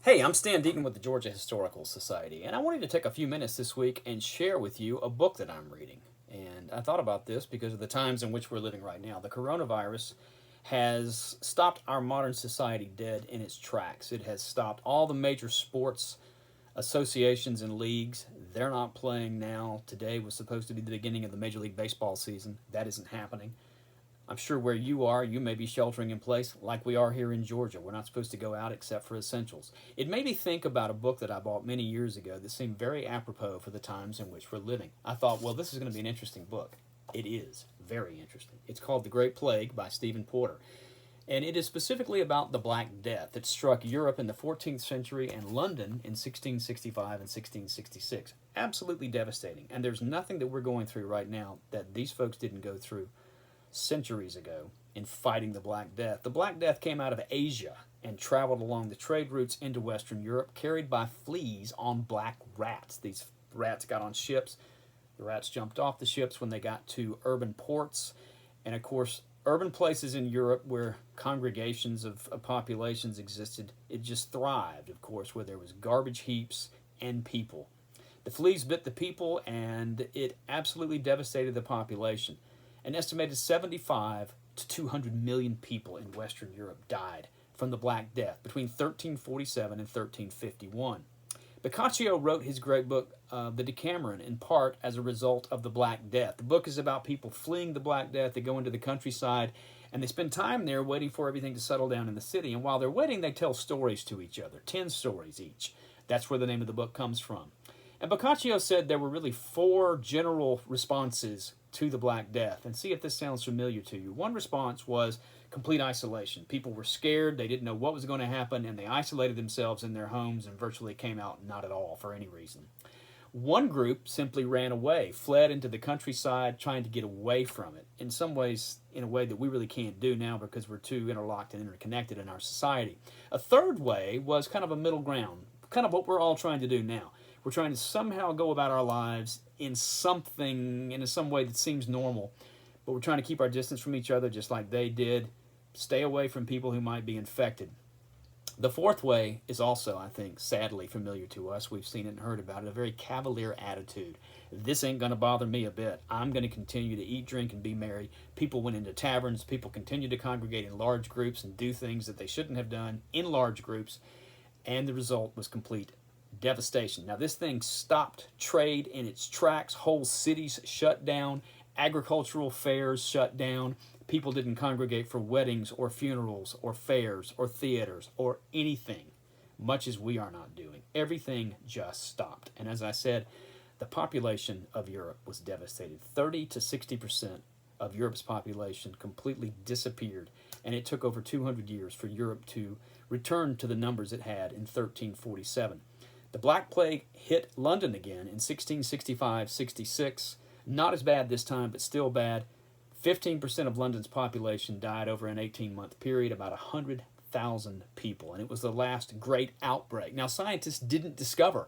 Hey, I'm Stan Deaton with the Georgia Historical Society, and I wanted to take a few minutes this week and share with you a book that I'm reading. And I thought about this because of the times in which we're living right now. The coronavirus has stopped our modern society dead in its tracks. It has stopped all the major sports associations and leagues. They're not playing now. Today was supposed to be the beginning of the Major League Baseball season. That isn't happening. I'm sure where you are, you may be sheltering in place like we are here in Georgia. We're not supposed to go out except for essentials. It made me think about a book that I bought many years ago that seemed very apropos for the times in which we're living. I thought, well, this is going to be an interesting book. It is very interesting. It's called The Great Plague by Stephen Porter. And it is specifically about the Black Death that struck Europe in the 14th century and London in 1665 and 1666. Absolutely devastating. And there's nothing that we're going through right now that these folks didn't go through centuries ago in fighting the Black Death. The Black Death came out of Asia and traveled along the trade routes into Western Europe, carried by fleas on black rats. These rats got on ships. The rats jumped off the ships when they got to urban ports. And of course, urban places in Europe where congregations of populations existed, it just thrived, of course, where there was garbage heaps and people. The fleas bit the people, and it absolutely devastated the population. An estimated 75 to 200 million people in Western Europe died from the Black Death between 1347 and 1351. Boccaccio wrote his great book, The Decameron, in part as a result of the Black Death. The book is about people fleeing the Black Death. They go into the countryside and they spend time there waiting for everything to settle down in the city. And while they're waiting, they tell stories to each other, 10 stories each. That's where the name of the book comes from. And Boccaccio said there were really four general responses to the Black Death. And see if this sounds familiar to you. One response was complete isolation. People were scared, they didn't know what was going to happen, and they isolated themselves in their homes and virtually came out not at all for any reason. One group simply ran away, fled into the countryside, trying to get away from it. In some ways, in a way that we really can't do now because we're too interlocked and interconnected in our society. A third way was kind of a middle ground, kind of what we're all trying to do now. We're trying to somehow go about our lives in some way that seems normal, but we're trying to keep our distance from each other just like they did, stay away from people who might be infected. The fourth way is also, I think, sadly familiar to us. We've seen it and heard about it, a very cavalier attitude. This ain't going to bother me a bit. I'm going to continue to eat, drink, and be merry. People went into taverns. People continued to congregate in large groups and do things that they shouldn't have done in large groups, and the result was complete devastation. Now, this thing stopped trade in its tracks. Whole cities shut down. Agricultural fairs shut down. People didn't congregate for weddings or funerals or fairs or theaters or anything, much as we are not doing. Everything just stopped. And as I said, the population of Europe was devastated. 30 to 60% of Europe's population completely disappeared, and it took over 200 years for Europe to return to the numbers it had in 1347. The Black Plague hit London again in 1665-66. Not as bad this time, but still bad. 15% of London's population died over an 18-month period, about 100,000 people, and it was the last great outbreak. Now, scientists didn't discover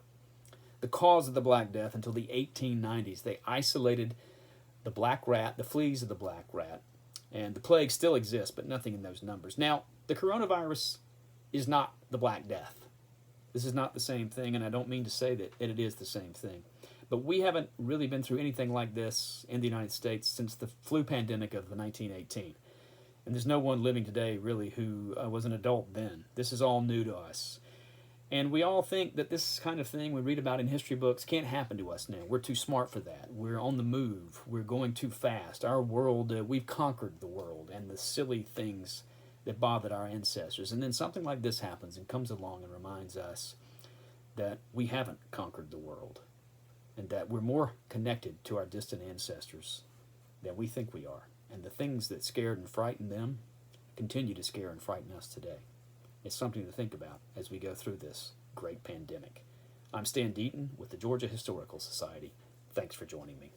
the cause of the Black Death until the 1890s. They isolated the black rat, the fleas of the black rat, and the plague still exists, but nothing in those numbers. Now, the coronavirus is not the Black Death. This is not the same thing, and I don't mean to say that it is the same thing. But we haven't really been through anything like this in the United States since the flu pandemic of 1918. And there's no one living today, really, who was an adult then. This is all new to us. And we all think that this kind of thing we read about in history books can't happen to us now. We're too smart for that. We're on the move. We're going too fast. Our world, we've conquered the world and the silly things that bothered our ancestors. And then something like this happens and comes along and reminds us that we haven't conquered the world and that we're more connected to our distant ancestors than we think we are. And the things that scared and frightened them continue to scare and frighten us today. It's something to think about as we go through this great pandemic. I'm Stan Deaton with the Georgia Historical Society. Thanks for joining me.